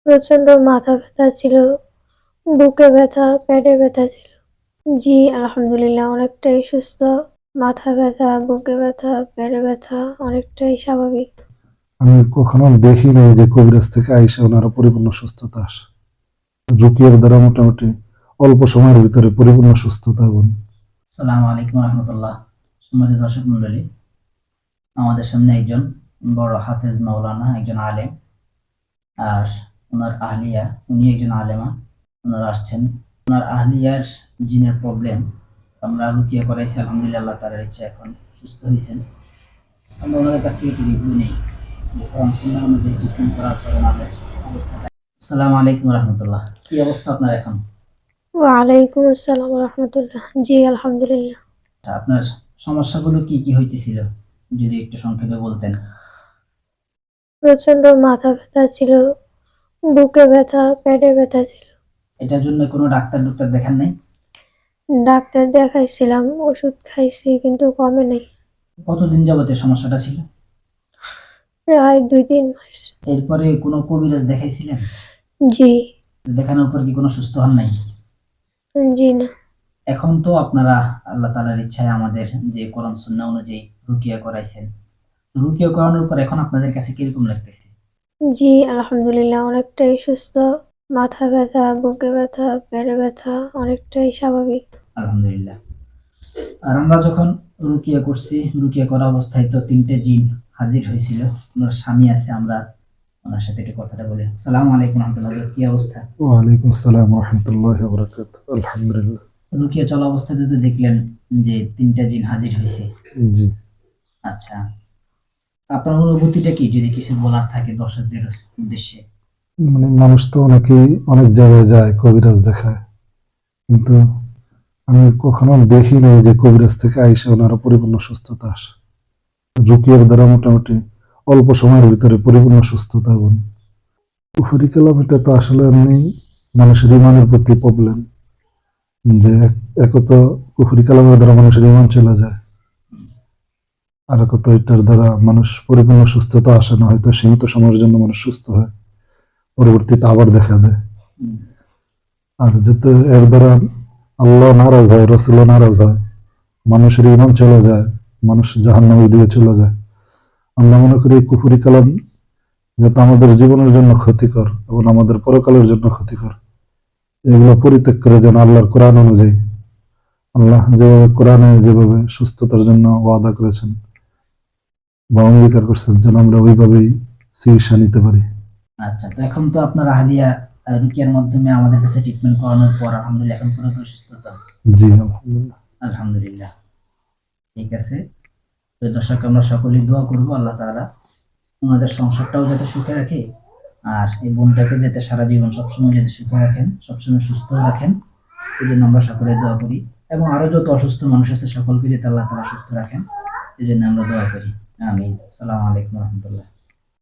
প্রচন্ড মাথা ব্যথা ছিল, বুকে ব্যথা, পেটে ব্যথা ছিল। জি, আলহামদুলিল্লাহ অনেকটাই সুস্থ। মাথা ব্যথা, বুকে ব্যথা, পেটে ব্যথা অনেকটাই স্বাভাবিক। আমি কখনো দেখি নাই যে কবিরাজ থেকে আইসা ওনারা পরিপূর্ণ সুস্থতা আসে। রুকিয়ার দ্বারা মোটামুটি অল্প সময়ের ভিতরে পরিপূর্ণ সুস্থতা এবং আসসালামু আলাইকুম রহমতুল্লাহ। সম্মানিত দর্শক মন্ডলী, আমাদের সামনে একজন বড় হাফেজ মাওলানা, একজন আলেম, আর ওনার আহলিয়া, উনি একজন আলেমা। ওনারা আসছেন, ওনার আহলিয়ার জিনের প্রবলেম আমরা রুকিয়া করাইছি, আলহামদুলিল্লাহ আল্লাহ তাআলার ইচ্ছা এখন সুস্থ হয়েছেন। আমরা ওনাদের কাছ থেকে একটু রিভিউ নেই যে কোরআন সুন্নাহ অনুযায়ী ট্রিটমেন্ট করার পর ওনাদের অবস্থাটা। আসসালামু আলাইকুম রহমতুল্লাহ, কি অবস্থা আপনার এখন? ওয়ালাইকুম আসসালাম রাহমাতুল্লাহ। জি, আলহামদুলিল্লাহ। আপনার সমস্যাগুলো কি কি হইতেছিল যদি একটু সংক্ষেপে বলতেন। প্রচন্ড মাথা ব্যথা ছিল, বুকে ব্যথা, পেটে ব্যথা ছিল। এটার জন্য কোনো ডাক্তার দেখান নাই? ডাক্তার দেখাইছিলাম, ওষুধ খাইছি কিন্তু কমে নাই। কতদিন যাবত এই সমস্যাটা ছিল? প্রায় 2-3 মাস। এরপরে কোনো কবিরাজ দেখাইছিলেন? জি। দেখানোর পর কি কোনো সুস্থ হন নাই? জি না। এখন তো আপনারা আল্লাহ তাআলার ইচ্ছায় আমাদের যে কোরআন সুন্নাহ অনুযায়ী রুকিয়া করাইছেন, রুকিয়া করানোর পর এখন আপনাদের কাছে কিরকম লাগতেছে? জি, আলহামদুলিল্লাহ অনেকটাই সুস্থ। মাথা ব্যথা, বুকে ব্যথা, পেটে ব্যথা অনেকটাই স্বাভাবিক। আলহামদুলিল্লাহ। আর আমরা যখন রুকিয়া করছি, রুকিয়া করা অবস্থায় তো 3টে জিন হাজির হয়েছিল। ওনার স্বামী আছে, আমরা ওনার সাথে একটু কথাটা বলি। আসসালামু আলাইকুম রহমতুল্লাহ, কি অবস্থা? ওয়ালাইকুম আসসালাম রহমতুল্লাহ বরকাত। আলহামদুলিল্লাহ। রুকিয়া চলা অবস্থায় তো দেখলেন যে 3টা জিন হাজির হয়েছে। জি, আচ্ছা, আপনার অনুভূতিটা কি যদি কিছু বলার থাকে দর্শকদের উদ্দেশ্যে? মানে মানুষ তো অনেকেই অনেক জায়গায় যায় কবিরাজ দেখায়, কিন্তু আমি কখনো দেখি নাই যে কবিরাজ থেকে আইসা ওনারা পরিপূর্ণ সুস্থতা আসে। রুকিয়ার দ্বারা মোটামুটি অল্প সময়ের ভিতরে পরিপূর্ণ সুস্থতা এবং কুফরি কালাম, এটা তো আসলে এমনি মানুষের ইমানের প্রতি প্রবলেম, যে একত কুফরি কালামের দ্বারা মানুষের ইমান চলে যায়, আর একত এটার দ্বারা মানুষ পরিপূর্ণ সুস্থতা আসে না, হয়তো সীমিত সময়ের জন্য মানুষ সুস্থ হয়, পরবর্তীতে আবার দেখা দেয়। হুম, আর যাতে এর দ্বারা আল্লাহ নারাজ হয়, রসুল নারাজ হয়, মানুষের ইমান চলে যায়, মানুষ জাহান্নামের দিকে চলে যায়। আমরা মনে করি কুফরি কালাম যাতে আমাদের জীবনের জন্য ক্ষতিকর এবং আমাদের পরকালের জন্য ক্ষতিকর, এগুলো পরিত্যাগ করে যেন আল্লাহর কোরআন অনুযায়ী, আল্লাহ যেভাবে কোরআনে যেভাবে সুস্থতার জন্য ওয়াদা করেছেন বা অঙ্গীকার করছেন, যেন আমরা ওইভাবেই চিকিৎসা নিতে পারি। আচ্ছা, তো এখন তো আপনার আহলিয়া রুকিয়ার মাধ্যমে আমাদের কাছে ট্রিটমেন্ট করানোর পর আলহামদুলিল্লাহ এখন পুরোপুরি সুস্থ তো? জি, আলহামদুলিল্লাহ। আলহামদুলিল্লাহ, ঠিক আছে। তো দর্শক, আমরা সকলেই দোয়া করবো আল্লাহ তাআলা ওনাদের সংসারটাও যাতে সুখে রাখে, আর এই বোনটাকে যাতে সারা জীবন সবসময় যাতে সুখে রাখেন, সবসময় সুস্থ রাখেন, এই জন্য আমরা সকলে দোয়া করি। এবং আরো যত অসুস্থ মানুষ আছে সকলকে যাতে আল্লাহ তাআলা সুস্থ রাখেন, এই জন্য আমরা দোয়া করি। আমিন। আসসালামু আলাইকুম রহমতুল্লাহ।